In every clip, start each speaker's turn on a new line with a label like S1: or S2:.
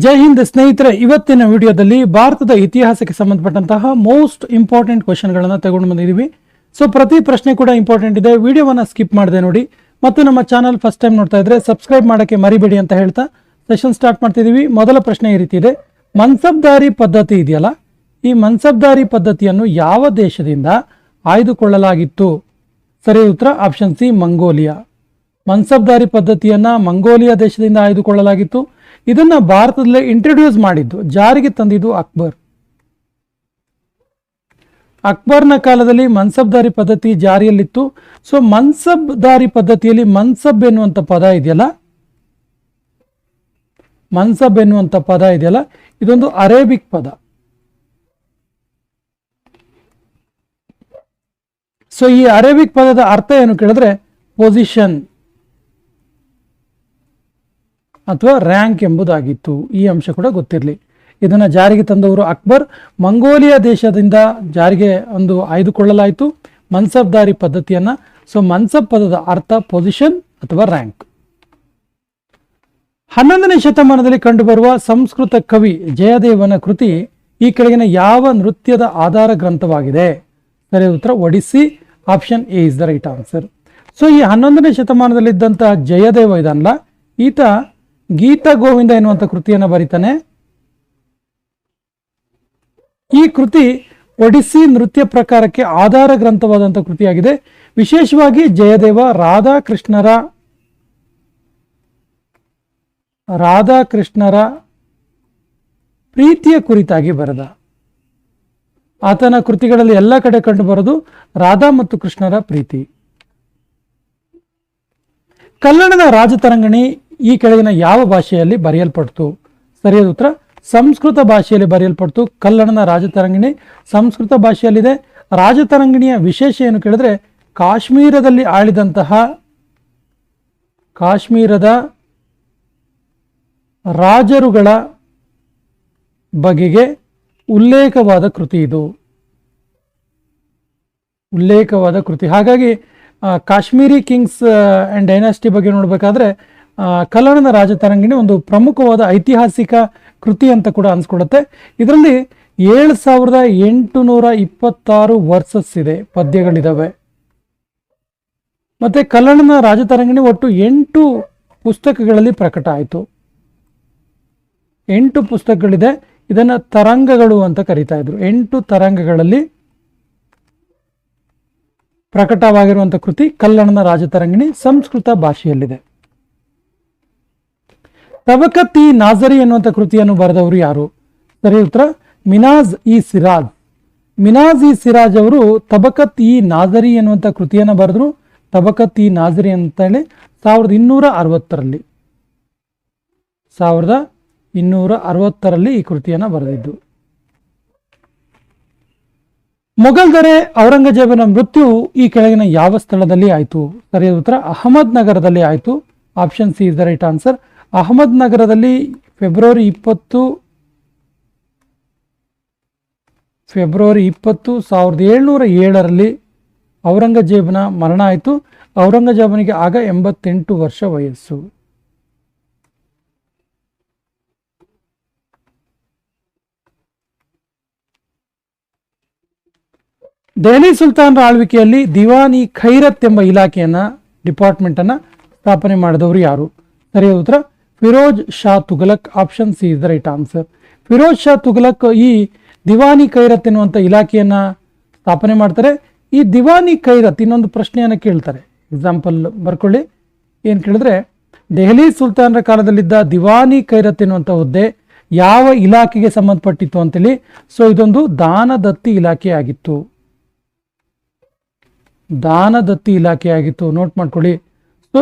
S1: ಜೈ ಹಿಂದ್ ಸ್ನೇಹಿತರೆ, ಇವತ್ತಿನ ವಿಡಿಯೋದಲ್ಲಿ ಭಾರತದ ಇತಿಹಾಸಕ್ಕೆ ಸಂಬಂಧಪಟ್ಟಂತಹ ಮೋಸ್ಟ್ ಇಂಪಾರ್ಟೆಂಟ್ ಕ್ವೆಶ್ಚನ್ಗಳನ್ನು ತಗೊಂಡು ಬಂದಿದ್ದೀವಿ. ಸೊ ಪ್ರತಿ ಪ್ರಶ್ನೆ ಕೂಡ ಇಂಪಾರ್ಟೆಂಟ್ ಇದೆ. ವಿಡಿಯೋವನ್ನ ಸ್ಕಿಪ್ ಮಾಡದೆ ನೋಡಿ ಮತ್ತು ನಮ್ಮ ಚಾನಲ್ ಫಸ್ಟ್ ಟೈಮ್ ನೋಡ್ತಾ ಇದ್ರೆ ಸಬ್ಸ್ಕ್ರೈಬ್ ಮಾಡೋಕ್ಕೆ ಮರಿಬೇಡಿ ಅಂತ ಹೇಳ್ತಾ ಸೆಷನ್ ಸ್ಟಾರ್ಟ್ ಮಾಡ್ತಿದ್ದೀವಿ. ಮೊದಲ ಪ್ರಶ್ನೆ ಈ ರೀತಿ ಇದೆ, ಮನ್ಸಬ್ದಾರಿ ಪದ್ಧತಿ ಇದೆಯಲ್ಲ, ಈ ಮನ್ಸಬ್ದಾರಿ ಪದ್ಧತಿಯನ್ನು ಯಾವ ದೇಶದಿಂದ ಆಯ್ದುಕೊಳ್ಳಲಾಗಿತ್ತು? ಸರಿ ಉತ್ತರ ಆಪ್ಷನ್ ಸಿ, ಮಂಗೋಲಿಯಾ. ಮನ್ಸಬ್ದಾರಿ ಪದ್ಧತಿಯನ್ನ ಮಂಗೋಲಿಯಾ ದೇಶದಿಂದ ಆಯ್ದುಕೊಳ್ಳಲಾಗಿತ್ತು. ಇದನ್ನ ಭಾರತದಲ್ಲೇ ಇಂಟ್ರೊಡ್ಯೂಸ್ ಮಾಡಿದ್ದು, ಜಾರಿಗೆ ತಂದಿದ್ದು ಅಕ್ಬರ್. ಅಕ್ಬರ್ನ ಕಾಲದಲ್ಲಿ ಮನ್ಸಬ್ದಾರಿ ಪದ್ಧತಿ ಜಾರಿಯಲ್ಲಿತ್ತು. ಸೊ ಮನ್ಸಬ್ದಾರಿ ಪದ್ಧತಿಯಲ್ಲಿ ಮನ್ಸಬ್ ಎನ್ನುವಂತ ಪದ ಇದೆಯಲ್ಲ, ಮನ್ಸಬ್ ಎನ್ನುವಂತ ಪದ ಇದೆಯಲ್ಲ, ಇದೊಂದು ಅರೇಬಿಕ್ ಪದ. ಸೊ ಈ ಅರೇಬಿಕ್ ಪದದ ಅರ್ಥ ಏನು ಕೇಳಿದ್ರೆ ಪೊಸಿಷನ್ ಅಥವಾ ರ್ಯಾಂಕ್ ಎಂಬುದಾಗಿತ್ತು. ಈ ಅಂಶ ಕೂಡ ಗೊತ್ತಿರಲಿ. ಇದನ್ನ ಜಾರಿಗೆ ತಂದವರು ಅಕ್ಬರ್. ಮಂಗೋಲಿಯಾ ದೇಶದಿಂದ ಜಾರಿಗೆ ಆಯ್ದುಕೊಳ್ಳಲಾಯಿತು ಮನ್ಸಬ್ದಾರಿ ಪದ್ಧತಿಯನ್ನ. ಸೊ ಮನ್ಸಬ್ ಪದದ ಅರ್ಥ ಪೊಸಿಷನ್ ಅಥವಾ ರ್ಯಾಂಕ್. 11ನೇ ಶತಮಾನದಲ್ಲಿ ಕಂಡುಬರುವ ಸಂಸ್ಕೃತ ಕವಿ ಜಯದೇವನ ಕೃತಿ ಈ ಕೆಳಗಿನ ಯಾವ ನೃತ್ಯದ ಆಧಾರ ಗ್ರಂಥವಾಗಿದೆ? ಸರಿ ಉತ್ತರ Odissi. Option A is the right answer. So ಈ 11ನೇ ಶತಮಾನದಲ್ಲಿದ್ದಂತಹ ಜಯದೇವ ಇದನ್ನಲ್ಲ, ಈತ ಗೀತ ಗೋವಿಂದ ಎನ್ನುವಂತ ಕೃತಿಯನ್ನು ಬರೀತಾನೆ. ಈ ಕೃತಿ ಒಡಿಸ್ಸಿ ನೃತ್ಯ ಪ್ರಕಾರಕ್ಕೆ ಆಧಾರ ಗ್ರಂಥವಾದಂಥ ಕೃತಿಯಾಗಿದೆ. ವಿಶೇಷವಾಗಿ ಜಯದೇವ ರಾಧಾಕೃಷ್ಣರ ಪ್ರೀತಿಯ ಕುರಿತಾಗಿ ಬರೆದ. ಆತನ ಕೃತಿಗಳಲ್ಲಿ ಎಲ್ಲ ಕಡೆ ಕಂಡು ಬರೋದು ರಾಧಾ ಮತ್ತು ಕೃಷ್ಣರ ಪ್ರೀತಿ. ಕಲ್ಲಣದ ರಾಜತರಂಗಿಣಿ ಈ ಕೆಳಗಿನ ಯಾವ ಭಾಷೆಯಲ್ಲಿ ಬರೆಯಲ್ಪಡ್ತು? ಸರಿಯಾದ ಉತ್ತರ ಸಂಸ್ಕೃತ ಭಾಷೆಯಲ್ಲಿ ಬರೆಯಲ್ಪಡ್ತು. ಕಲ್ಲಣನ ರಾಜತರಂಗಿಣಿ ಸಂಸ್ಕೃತ ಭಾಷೆಯಲ್ಲಿದೆ. ರಾಜತರಂಗಿಣಿಯ ವಿಶೇಷ ಏನು ಕೇಳಿದ್ರೆ, ಕಾಶ್ಮೀರದಲ್ಲಿ ಆಳಿದಂತಹ ಕಾಶ್ಮೀರದ ರಾಜರುಗಳ ಬಗೆಗೆ ಉಲ್ಲೇಖವಾದ ಕೃತಿ ಇದು. ಉಲ್ಲೇಖವಾದ ಕೃತಿ. ಹಾಗಾಗಿ ಕಾಶ್ಮೀರಿ ಕಿಂಗ್ಸ್ ಅಂಡ್ ಡೈನಾಸ್ಟಿ ಬಗ್ಗೆ ನೋಡಬೇಕಾದ್ರೆ ಕಲ್ಲಣನ ರಾಜತರಂಗಿಣಿ ಒಂದು ಪ್ರಮುಖವಾದ ಐತಿಹಾಸಿಕ ಕೃತಿ ಅಂತ ಕೂಡ ಅನ್ಸ್ಕೊಡುತ್ತೆ. ಇದರಲ್ಲಿ 7826 ವರ್ಸಸ್ ಇದೆ, ಪದ್ಯಗಳಿದಾವೆ. ಮತ್ತೆ ಕಲ್ಲಣನ ರಾಜತರಂಗಿಣಿ ಒಟ್ಟು 8 ಪುಸ್ತಕಗಳಲ್ಲಿ ಪ್ರಕಟ ಆಯಿತು. 8 ಪುಸ್ತಕಗಳಿದೆ. ಇದನ್ನ ತರಂಗಗಳು ಅಂತ ಕರೀತಾ ಇದ್ರು. 8 ತರಂಗಗಳಲ್ಲಿ ಪ್ರಕಟವಾಗಿರುವಂತ ಕೃತಿ ಕಲ್ಲಣನ ರಾಜತರಂಗಿಣಿ ಸಂಸ್ಕೃತ ಭಾಷೆಯಲ್ಲಿದೆ. ತಬಕತ್ ಇ ನಾಜರಿ ಎನ್ನುವಂಥ ಕೃತಿಯನ್ನು ಬರೆದವರು ಯಾರು? ಸರಿ ಉತ್ತರ ಮಿನಾಜ್ ಇ ಸಿರಾಜ್. ಮಿನಾಜ್ ಇ ಸಿರಾಜ್ ಅವರು ತಬಕತ್ ಇ ನಾಜರಿ ಎನ್ನುವಂಥ ಕೃತಿಯನ್ನು ಬರೆದ್ರು. ತಬಕತ್ ಇ ನಾಜರಿ ಅಂತ ಹೇಳಿ 1260ರಲ್ಲಿ ಈ ಕೃತಿಯನ್ನು ಬರೆದಿದ್ದು. ಮೊಘಲ್ ದೊರೆ ಔರಂಗಜೇಬನ ಮೃತ್ಯು ಈ ಕೆಳಗಿನ ಯಾವ ಸ್ಥಳದಲ್ಲಿ ಆಯಿತು? ಸರಿಯಾದ ಉತ್ತರ ಅಹಮದ್ ನಗರದಲ್ಲಿ ಆಯಿತು. Option C is the right answer. ಅಹಮದ್ ನಗರದಲ್ಲಿ ಫೆಬ್ರವರಿ 20, 1707ರಲ್ಲಿ ಔರಂಗಜೇಬನ ಮರಣ ಆಯಿತು. ಔರಂಗಜೇಬನಿಗೆ ಆಗ 88 ವರ್ಷ ವಯಸ್ಸು. ದೆಹಲಿ ಸುಲ್ತಾನರ ಆಳ್ವಿಕೆಯಲ್ಲಿ ದಿವಾನ್ ಇ ಖೈರತ್ ಎಂಬ ಡಿಪಾರ್ಟ್ಮೆಂಟ್ ಅನ್ನ ಸ್ಥಾಪನೆ ಮಾಡಿದವರು ಯಾರು? ಸರಿಯಾದ ಉತ್ತರ Firoz Shah Tughlaq. Option C is the right answer. Firoz Shah Tughlaq ಈ ದಿವಾನಿ ಖೈರತ್ ಎನ್ನುವಂಥ ಇಲಾಖೆಯನ್ನ ಸ್ಥಾಪನೆ ಮಾಡ್ತಾರೆ. ಈ ದಿವಾನಿ ಖೈರತ್ ಇನ್ನೊಂದು ಪ್ರಶ್ನೆಯನ್ನು ಕೇಳ್ತಾರೆ, ಎಕ್ಸಾಂಪಲ್ ಬರ್ಕೊಳ್ಳಿ. ಏನು ಕೇಳಿದ್ರೆ, ದೆಹಲಿ ಸುಲ್ತಾನರ ಕಾಲದಲ್ಲಿದ್ದ ದಿವಾನಿ ಖೈರತ್ ಎನ್ನುವಂಥ ಹುದ್ದೆ ಯಾವ ಇಲಾಖೆಗೆ ಸಂಬಂಧಪಟ್ಟಿತ್ತು ಅಂತೇಳಿ. ಸೊ ಇದೊಂದು ದಾನದತ್ತಿ ಇಲಾಖೆ ಆಗಿತ್ತು. ದಾನದತ್ತಿ ಇಲಾಖೆ ಆಗಿತ್ತು, ನೋಟ್ ಮಾಡ್ಕೊಳ್ಳಿ. ಸೊ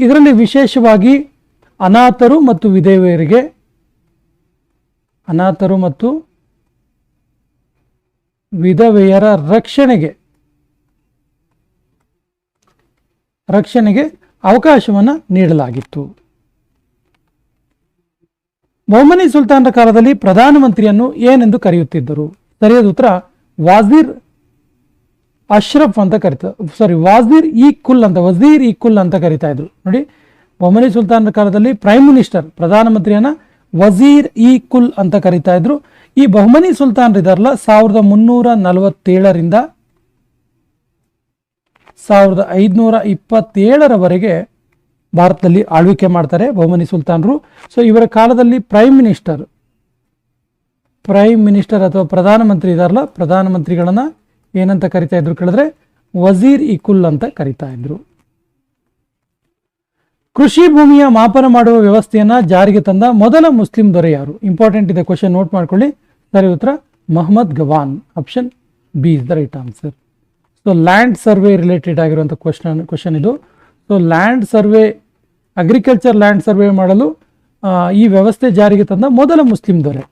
S1: ಇದರಲ್ಲಿ ವಿಶೇಷವಾಗಿ ಅನಾಥರು ಮತ್ತು ವಿಧವೆಯರಿಗೆ, ಅನಾಥರು ಮತ್ತು ವಿಧವೆಯರ ರಕ್ಷಣೆಗೆ ಅವಕಾಶವನ್ನು ನೀಡಲಾಗಿತ್ತು. ಮೊಹಮ್ಮನಿ ಸುಲ್ತಾನರ ಕಾಲದಲ್ಲಿ ಪ್ರಧಾನಮಂತ್ರಿಯನ್ನು ಏನೆಂದು ಕರೆಯುತ್ತಿದ್ದರು? ಸರಿಯಾದ ಉತ್ತರ ವಾಜೀರ್ ಅಶ್ರಫ್ ಅಂತ ವಜೀರ್ ಇ ಕುಲ್ ಅಂತ ಕರಿತಾ ಇದ್ರು. ನೋಡಿ, ಮೊಹಮ್ಮನಿ ಸುಲ್ತಾನರ ಕಾಲದಲ್ಲಿ ಪ್ರೈಮ್ ಮಿನಿಸ್ಟರ್ ಪ್ರಧಾನಮಂತ್ರಿಯನ್ನ ವಜೀರ್ ಇ ಕುಲ್ ಅಂತ ಕರೀತಾ ಇದ್ರು. ಈ ಬಹುಮನಿ ಸುಲ್ತಾನರಿದಾರಲ್ಲ 1347ರಿಂದ 1527ರವರೆಗೆ ಭಾರತದಲ್ಲಿ ಆಳ್ವಿಕೆ ಮಾಡ್ತಾರೆ ಬಹುಮನಿ ಸುಲ್ತಾನರು. ಸೊ ಇವರ ಕಾಲದಲ್ಲಿ ಪ್ರೈಮ್ ಮಿನಿಸ್ಟರ್ ಅಥವಾ ಪ್ರಧಾನಮಂತ್ರಿ ಇದಾರಲ್ಲ, ಪ್ರಧಾನಮಂತ್ರಿಗಳನ್ನ ಏನಂತ ಕರಿತಾ ಇದ್ರು ಕೇಳಿದ್ರೆ ವಜೀರ್ ಇ ಕುಲ್ ಅಂತ ಕರಿತಾ ಇದ್ರು. ಕೃಷಿ ಭೂಮಿಯ ಮಾಪನ ಮಾಡುವ ವ್ಯವಸ್ಥೆಯನ್ನ ಜಾರಿಗೆ ತಂದ ಮೊದಲ ಮುಸ್ಲಿಂ ದೊರೆ ಯಾರು? ಇಂಪಾರ್ಟೆಂಟ್ ಇದೆ ಕ್ವಶನ್, ನೋಟ್ ಮಾಡ್ಕೊಳ್ಳಿ. ಸರಿ ಉತ್ತರ Mahmud Gawan. Option B is the right answer. So land survey related ಆಗಿರುವಂಥ ಕ್ವಶನ್ ಇದು. So land survey, agriculture land survey ಮಾಡಲು ಈ ವ್ಯವಸ್ಥೆ ಜಾರಿಗೆ ತಂದ ಮೊದಲ ಮುಸ್ಲಿಂ ದೊರೆ.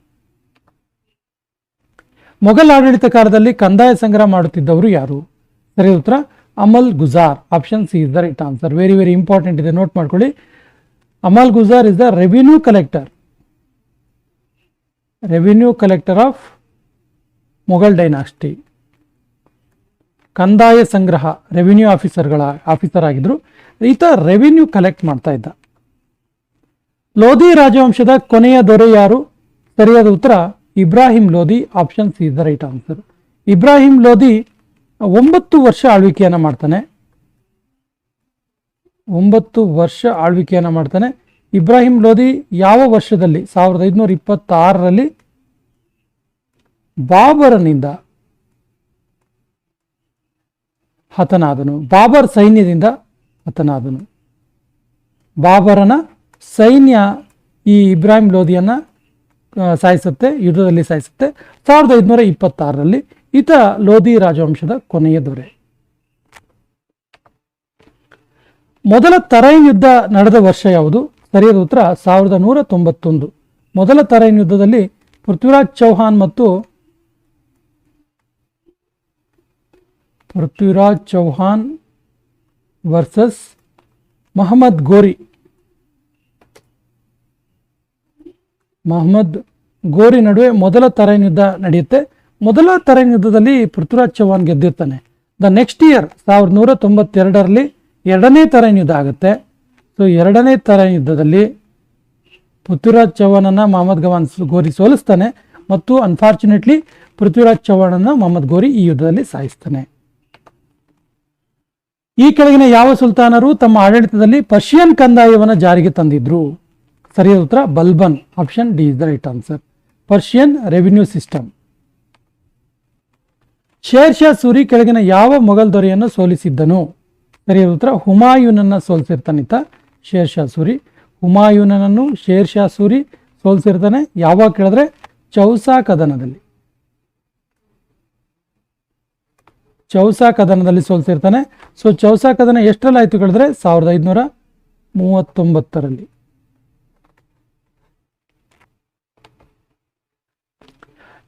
S1: ಮೊಘಲ್ ಆಡಳಿತ ಕಾಲದಲ್ಲಿ ಕಂದಾಯ ಸಂಗ್ರಹ ಮಾಡುತ್ತಿದ್ದವರು ಯಾರು? ಸರಿ ಉತ್ತರ ಅಮಲ್ ಗುಜಾರ್. Option C is the right answer. Very very important ಇದೆ, ನೋಟ್ ಮಾಡ್ಕೊಳ್ಳಿ. ಅಮಲ್ ಗುಜಾರ್ is the revenue collector of Mughal dynasty. ಕಂದಾಯ ಸಂಗ್ರಹ ರೆವಿನ್ಯೂ ಆಫೀಸರ್ ಆಗಿದ್ರು. ಈತ ರೆವಿನ್ಯೂ ಕಲೆಕ್ಟ್ ಮಾಡ್ತಾ ಇದ್ದ. ಲೋಧಿ ರಾಜವಂಶದ ಕೊನೆಯ ದೊರೆ ಯಾರು? ಸರಿಯಾದ ಉತ್ತರ Ibrahim Lodhi. Option C is the right answer. Ibrahim Lodhi 9 ವರ್ಷ ಆಳ್ವಿಕೆಯನ್ನು ಮಾಡ್ತಾನೆ. ಇಬ್ರಾಹಿಂ ಲೋಧಿ ಯಾವ ವರ್ಷದಲ್ಲಿ? 1526ರಲ್ಲಿ ಬಾಬರನಿಂದ ಹತನಾದನು. ಬಾಬರ್ ಸೈನ್ಯದಿಂದ ಹತನಾದನು. ಬಾಬರನ ಸೈನ್ಯ ಈ ಇಬ್ರಾಹಿಂ ಲೋಧಿಯನ್ನ ಯುದ್ಧದಲ್ಲಿ ಸಾಯಿಸುತ್ತೆ 1526ರಲ್ಲಿ. ಈತ ಲೋಧಿ ರಾಜವಂಶದ ಕೊನೆಯ ದೊರೆ. ಮೊದಲ ತರೈನ್ ಯುದ್ಧ ನಡೆದ ವರ್ಷ ಯಾವುದು? ಸರಿಯಾದ ಉತ್ತರ 1191. ಮೊದಲ ತರೈನ್ ಯುದ್ಧದಲ್ಲಿ ಪೃಥ್ವಿರಾಜ್ ಚೌಹಾನ್ ವರ್ಸಸ್ ಮಹಮ್ಮದ್ ಗೋರಿ ನಡುವೆ ಮೊದಲ ತರೈನ್ ಯುದ್ಧ ನಡೆಯುತ್ತೆ. ಮೊದಲ ತರೈನ್ ಯುದ್ಧದಲ್ಲಿ ಪೃಥ್ವಿರಾಜ್ ಚೌಹಾನ್ ಗೆದ್ದಿರ್ತಾನೆ. ದ ನೆಕ್ಸ್ಟ್ ಇಯರ್ 1192ರಲ್ಲಿ ಎರಡನೇ ತರೈನ್ ಯುದ್ಧ ಆಗುತ್ತೆ. ಸೊ ಎರಡನೇ ತರೈನ್ ಯುದ್ಧದಲ್ಲಿ ಪೃಥ್ವಿರಾಜ್ ಚೌಹಾನನ್ನ ಮಹಮ್ಮದ್ ಗೋರಿ ಸೋಲಿಸ್ತಾನೆ ಮತ್ತು ಅನ್ಫಾರ್ಚುನೇಟ್ಲಿ ಪೃಥ್ವಿರಾಜ್ ಚೌಹಾನನ್ನ ಮಹಮ್ಮದ್ ಗೋರಿ ಈ ಯುದ್ಧದಲ್ಲಿ ಸಾಯಿಸ್ತಾನೆ. ಈ ಕೆಳಗಿನ ಯಾವ ಸುಲ್ತಾನರು ತಮ್ಮ ಆಡಳಿತದಲ್ಲಿ ಪರ್ಷಿಯನ್ ಕಂದಾಯವನ್ನು ಜಾರಿಗೆ ತಂದಿದ್ರು? ಸರಿಯಾದ ಉತ್ತರ Balban. Option D is the right answer. Persian revenue system. Share Shah Suri ಕೆಳಗಿನ ಯಾವ ಮೊಘಲ್ ದೊರೆಯನ್ನು ಸೋಲಿಸಿದ್ದನು? ಸರಿಯಾದ ಉತ್ತರ ಹುಮಾಯೂನನ್ನ ಸೋಲಿಸಿರ್ತಾನಿತ ಶೇರ್ ಶಾ ಸೂರಿ. ಹುಮಾಯೂನನನ್ನು ಶೇರ್ ಶಾ ಸೂರಿ ಸೋಲಿಸಿರ್ತಾನೆ. ಯಾವಾಗ ಕೇಳಿದ್ರೆ ಚೌಸಾ ಕದನದಲ್ಲಿ ಸೋಲಿಸಿರ್ತಾನೆ. ಸೊ ಚೌಸಾ ಕದನ ಎಷ್ಟರಲ್ಲಿ ಆಯ್ತು ಕೇಳಿದ್ರೆ 1539ರಲ್ಲಿ.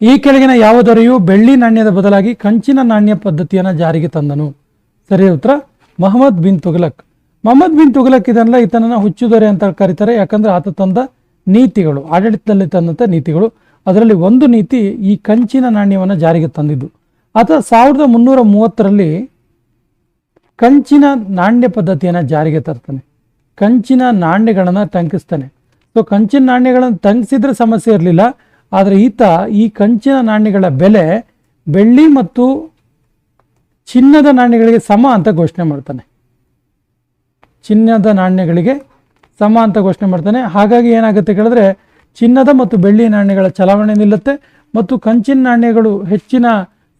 S1: ಈ ಕೆಳಗಿನ ಯಾವ ದೊರೆಯು ಬೆಳ್ಳಿ ನಾಣ್ಯದ ಬದಲಾಗಿ ಕಂಚಿನ ನಾಣ್ಯ ಪದ್ಧತಿಯನ್ನು ಜಾರಿಗೆ ತಂದನು? ಸರಿಯಾದ ಉತ್ತರ ಮಹಮ್ಮದ್ ಬಿನ್ ತುಘಲಕ್ ಇದನ್ನೆಲ್ಲ ಈತನನ್ನ ಹುಚ್ಚು ದೊರೆ ಅಂತ ಕರೀತಾರೆ. ಯಾಕಂದ್ರೆ ಆತ ತಂದ ನೀತಿಗಳು, ಆಡಳಿತದಲ್ಲಿ ತಂದಂಥ ನೀತಿಗಳು, ಅದರಲ್ಲಿ ಒಂದು ನೀತಿ ಈ ಕಂಚಿನ ನಾಣ್ಯವನ್ನು ಜಾರಿಗೆ ತಂದಿದ್ದು. ಆತ 1330ರಲ್ಲಿ ಕಂಚಿನ ನಾಣ್ಯ ಪದ್ಧತಿಯನ್ನು ಜಾರಿಗೆ ತರ್ತಾನೆ. ಕಂಚಿನ ನಾಣ್ಯಗಳನ್ನು ಟಂಕಿಸ್ತಾನೆ. ಸೊ ಕಂಚಿನ ನಾಣ್ಯಗಳನ್ನು ಟಂಕಿಸಿದ್ರೆ ಸಮಸ್ಯೆ ಇರಲಿಲ್ಲ. ಆದರೆ ಈತ ಈ ಕಂಚಿನ ನಾಣ್ಯಗಳ ಬೆಲೆ ಬೆಳ್ಳಿ ಮತ್ತು ಚಿನ್ನದ ನಾಣ್ಯಗಳಿಗೆ ಸಮ ಅಂತ ಘೋಷಣೆ ಮಾಡ್ತಾನೆ. ಹಾಗಾಗಿ ಏನಾಗುತ್ತೆ ಕೇಳಿದ್ರೆ ಚಿನ್ನದ ಮತ್ತು ಬೆಳ್ಳಿ ನಾಣ್ಯಗಳ ಚಲಾವಣೆ ನಿಲ್ಲುತ್ತೆ ಮತ್ತು ಕಂಚಿನ ನಾಣ್ಯಗಳು ಹೆಚ್ಚಿನ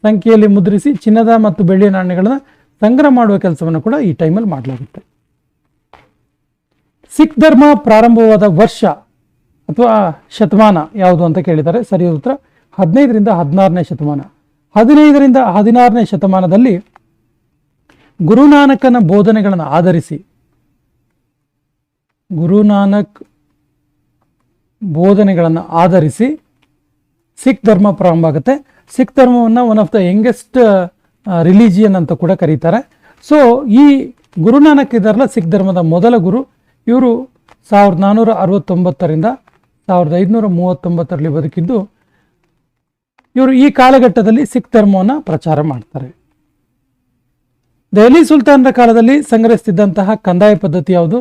S1: ಸಂಖ್ಯೆಯಲ್ಲಿ ಮುದ್ರಿಸಿ ಚಿನ್ನದ ಮತ್ತು ಬೆಳ್ಳಿ ನಾಣ್ಯಗಳನ್ನ ಸಂಗ್ರಹ ಮಾಡುವ ಕೆಲಸವನ್ನು ಕೂಡ ಈ ಟೈಮಲ್ಲಿ ಮಾಡಲಾಗುತ್ತೆ. ಸಿಖ್ ಧರ್ಮ ಪ್ರಾರಂಭವಾದ ವರ್ಷ ಅಥವಾ ಶತಮಾನ ಯಾವುದು ಅಂತ ಕೇಳಿದ್ದಾರೆ. ಸರಿಯಾದ ಉತ್ತರ 15ರಿಂದ 16ನೇ ಶತಮಾನ. 15ರಿಂದ 16ನೇ ಶತಮಾನದಲ್ಲಿ ಗುರುನಾನಕನ ಬೋಧನೆಗಳನ್ನು ಆಧರಿಸಿ ಸಿಖ್ ಧರ್ಮ ಪ್ರಾರಂಭ ಆಗುತ್ತೆ. ಸಿಖ್ ಧರ್ಮವನ್ನು one of the youngest religion ಅಂತ ಕೂಡ ಕರೀತಾರೆ. ಸೊ ಈ ಗುರುನಾನಕ್ ಇದಾರಲ್ಲ ಸಿಖ್ ಧರ್ಮದ ಮೊದಲ ಗುರು, ಇವರು 1469ರಿಂದ 1539ರಲ್ಲಿ ಬದುಕಿದ್ದು. ಇವರು ಈ ಕಾಲಘಟ್ಟದಲ್ಲಿ ಸಿಖ್ ಧರ್ಮವನ್ನು ಪ್ರಚಾರ ಮಾಡ್ತಾರೆ. ದೆಹಲಿ ಸುಲ್ತಾನರ ಕಾಲದಲ್ಲಿ ಸಂಗ್ರಹಿಸುತ್ತಿದ್ದಂತಹ ಕಂದಾಯ ಪದ್ಧತಿ ಯಾವುದು?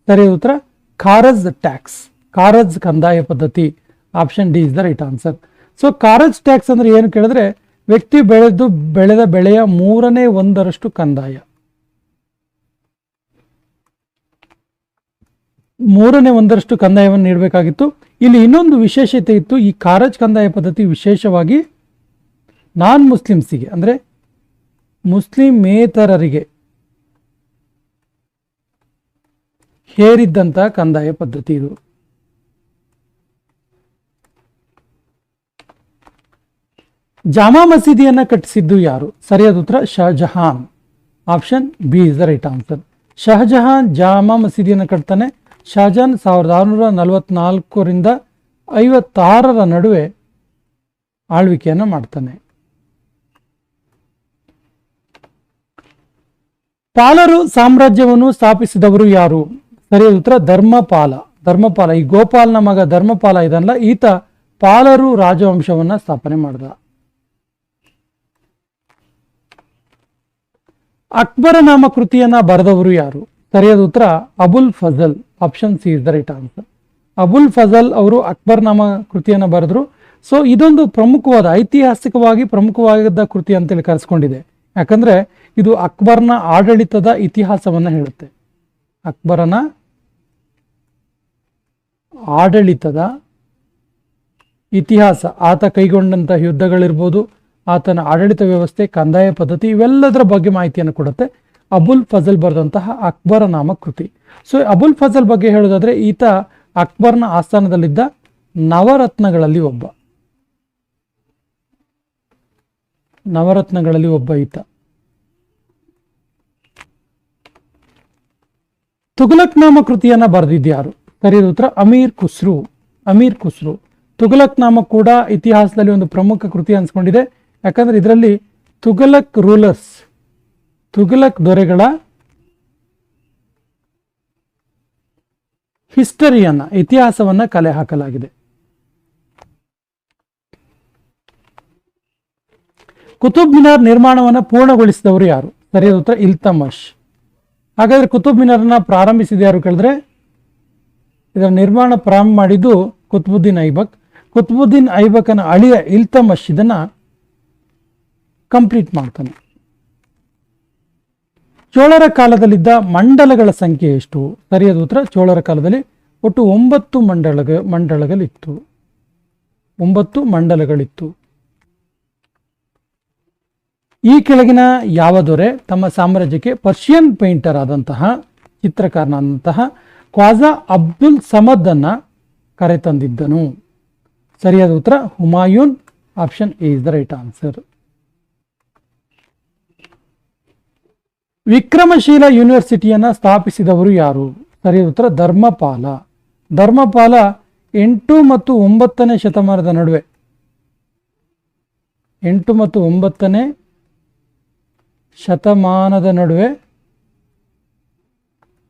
S1: ಸರಿಯಾದ ಉತ್ತರ ಖಾರಜ್ ಟ್ಯಾಕ್ಸ್. ಕಾರಜ್ ಕಂದಾಯ ಪದ್ಧತಿ. Option D is the right answer. So ಕಾರಜ್ ಟ್ಯಾಕ್ಸ್ ಅಂದ್ರೆ ಏನು ಕೇಳಿದ್ರೆ ವ್ಯಕ್ತಿ ಬೆಳೆದ ಬೆಳೆಯ 1/3 ಕಂದಾಯ. 1/3 ಕಂದಾಯವನ್ನು ನೀಡಬೇಕಾಗಿತ್ತು. ಇಲ್ಲಿ ಇನ್ನೊಂದು ವಿಶೇಷತೆ ಇತ್ತು. ಈ ಕಾರಜ್ ಕಂದಾಯ ಪದ್ಧತಿ ವಿಶೇಷವಾಗಿ ನಾನ್ ಮುಸ್ಲಿಮ್ಸಿಗೆ ಅಂದರೆ ಮುಸ್ಲಿಮೇತರರಿಗೆ ಹೇರಿದ್ದಂತಹ ಕಂದಾಯ ಪದ್ಧತಿ ಇದು. ಜಾಮಾ ಮಸೀದಿಯನ್ನ ಕಟ್ಟಿಸಿದ್ದು ಯಾರು? ಸರಿಯಾದ ಉತ್ತರ Shah Jahan. Option B is the right answer. Shah Jahan ಜಾಮಾ ಮಸೀದಿಯನ್ನು ಕಟ್ತಾನೆ. ಶಹಜಹಾನ್ 1644ರಿಂದ 56ರ ನಡುವೆ ಆಳ್ವಿಕೆಯನ್ನು ಮಾಡ್ತಾನೆ. ಪಾಲರು ಸಾಮ್ರಾಜ್ಯವನ್ನು ಸ್ಥಾಪಿಸಿದವರು ಯಾರು? ಸರಿಯಾದ ಉತ್ತರ ಧರ್ಮಪಾಲ. ಈ ಗೋಪಾಲ್ನ ಮಗ ಧರ್ಮಪಾಲ ಇದಲ್ಲ, ಈತ ಪಾಲರು ರಾಜವಂಶವನ್ನ ಸ್ಥಾಪನೆ ಮಾಡಿದ. ಅಕ್ಬರ ನಾಮ ಕೃತಿಯನ್ನ ಬರೆದವರು ಯಾರು? ಸರಿಯಾದ ಉತ್ತರ Abul Fazal. Option C is the right answer. Abul Fazal ಅವರು ಅಕ್ಬರ್ ನಾಮ ಕೃತಿಯನ್ನ ಬರೆದ್ರು. ಸೊ ಇದೊಂದು ಐತಿಹಾಸಿಕವಾಗಿ ಪ್ರಮುಖವಾದ ಕೃತಿ ಅಂತೇಳಿ ಕರೆಸ್ಕೊಂಡಿದೆ. ಯಾಕಂದ್ರೆ ಇದು ಅಕ್ಬರ್ನ ಆಡಳಿತದ ಇತಿಹಾಸವನ್ನ ಹೇಳುತ್ತೆ. ಅಕ್ಬರನ ಆಡಳಿತದ ಇತಿಹಾಸ, ಆತ ಕೈಗೊಂಡಂತಹ ಯುದ್ಧಗಳಿರ್ಬೋದು, ಆತನ ಆಡಳಿತ ವ್ಯವಸ್ಥೆ, ಕಂದಾಯ ಪದ್ಧತಿ, ಇವೆಲ್ಲದರ ಬಗ್ಗೆ ಮಾಹಿತಿಯನ್ನು ಕೊಡುತ್ತೆ ಅಬುಲ್ ಫಜಲ್ ಬರೆದಂತಹ ಅಕ್ಬರ ನಾಮ ಕೃತಿ. ಸೊ ಅಬುಲ್ ಫಜಲ್ ಬಗ್ಗೆ ಹೇಳೋದಾದ್ರೆ ಈತ ಅಕ್ಬರ್ನ ಆಸ್ಥಾನದಲ್ಲಿದ್ದ ನವರತ್ನಗಳಲ್ಲಿ ಒಬ್ಬ ಈತ. ತುಘಲಕ್ ನಾಮ ಕೃತಿಯನ್ನ ಬರೆದಿದ್ಯಾರು? ಸರಿಯಾದ ಉತ್ತರ ಅಮೀರ್ ಖುಸ್ರು. ತುಘಲಕ್ ನಾಮ ಕೂಡ ಇತಿಹಾಸದಲ್ಲಿ ಒಂದು ಪ್ರಮುಖ ಕೃತಿ ಅನ್ಸ್ಕೊಂಡಿದೆ. ಯಾಕಂದ್ರೆ ಇದರಲ್ಲಿ ತುಘಲಕ್ ದೊರೆಗಳ ಇತಿಹಾಸವನ್ನ ಕಲೆ ಹಾಕಲಾಗಿದೆ. ಕುತುಬ್ ಮಿನಾರ್ ನಿರ್ಮಾಣವನ್ನ ಪೂರ್ಣಗೊಳಿಸಿದವರು ಯಾರು? ಸರಿಯಾದ ಉತ್ತರ ಇಲ್ತಮಶ್. ಹಾಗಾದ್ರೆ ಕುತುಬ್ ಮಿನಾರ್ನ ಪ್ರಾರಂಭಿಸಿದ ಯಾರು ಕೇಳಿದ್ರೆ ಇದರ ನಿರ್ಮಾಣ ಪ್ರಾರಂಭ ಮಾಡಿದ್ದು ಕುತುಬುದ್ದೀನ್ ಐಬಕನ ಅಳಿಯ ಇಲ್ತಮಶ್ ಇದನ್ನ ಕಂಪ್ಲೀಟ್ ಮಾಡ್ತಾನೆ. ಚೋಳರ ಕಾಲದಲ್ಲಿದ್ದ ಮಂಡಲಗಳ ಸಂಖ್ಯೆ ಎಷ್ಟು? ಸರಿಯಾದ ಉತ್ತರ ಚೋಳರ ಕಾಲದಲ್ಲಿ ಒಟ್ಟು 9 ಮಂಡಲಗಳಿತ್ತು. ಈ ಕೆಳಗಿನ ಯಾವ ದೊರೆ ತಮ್ಮ ಸಾಮ್ರಾಜ್ಯಕ್ಕೆ ಪರ್ಷಿಯನ್ ಪೇಂಟರ್ ಆದಂತಹ ಚಿತ್ರಕಾರನಾದಂತಹ ಖ್ವಾಜಾ ಅಬ್ದುಲ್ ಸಮದ್ ಅನ್ನ ಕರೆತಂದಿದ್ದನು? ಸರಿಯಾದ ಉತ್ತರ Humayun. Option A is the right answer. ವಿಕ್ರಮಶೀಲ ಯೂನಿವರ್ಸಿಟಿಯನ್ನ ಸ್ಥಾಪಿಸಿದವರು ಯಾರು? ಸರಿಯಾದ ಉತ್ತರ ಧರ್ಮಪಾಲ 8 ಮತ್ತು 9ನೇ ಶತಮಾನದ ನಡುವೆ 8 ಮತ್ತು 9ನೇ ಶತಮಾನದ ನಡುವೆ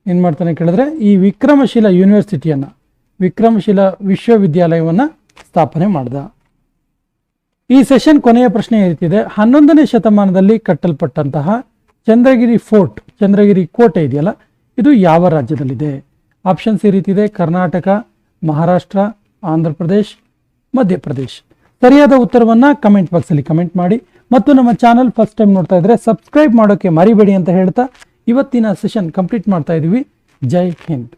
S1: ಏನ್ ಮಾಡ್ತಾನೆ ಕೇಳಿದ್ರೆ ಈ ವಿಕ್ರಮಶೀಲ ವಿಶ್ವವಿದ್ಯಾಲಯವನ್ನ ಸ್ಥಾಪನೆ ಮಾಡ್ದ. ಈ ಸೆಷನ್ ಕೊನೆಯ ಪ್ರಶ್ನೆ ಇರುತ್ತಿದೆ. 11ನೇ ಶತಮಾನದಲ್ಲಿ ಕಟ್ಟಲ್ಪಟ್ಟಂತಹ ಚಂದ್ರಗಿರಿ ಕೋಟೆ ಇದೆಯಲ್ಲ, ಇದು ಯಾವ ರಾಜ್ಯದಲ್ಲಿದೆ? ಆಪ್ಷನ್ಸ್ ಈ ರೀತಿ ಇದೆ: ಕರ್ನಾಟಕ, ಮಹಾರಾಷ್ಟ್ರ, ಆಂಧ್ರ ಪ್ರದೇಶ್, ಮಧ್ಯಪ್ರದೇಶ್. ಸರಿಯಾದ ಉತ್ತರವನ್ನ ಕಮೆಂಟ್ ಬಾಕ್ಸ್ ಅಲ್ಲಿ ಕಮೆಂಟ್ ಮಾಡಿ. ಮತ್ತು ನಮ್ಮ ಚಾನಲ್ ಫಸ್ಟ್ ಟೈಮ್ ನೋಡ್ತಾ ಇದ್ರೆ ಸಬ್ಸ್ಕ್ರೈಬ್ ಮಾಡೋಕೆ ಮರಿಬೇಡಿ ಅಂತ ಹೇಳ್ತಾ ಇವತ್ತಿನ ಸೆಷನ್ ಕಂಪ್ಲೀಟ್ ಮಾಡ್ತಾ ಇದೀವಿ. ಜೈ ಹಿಂದ್.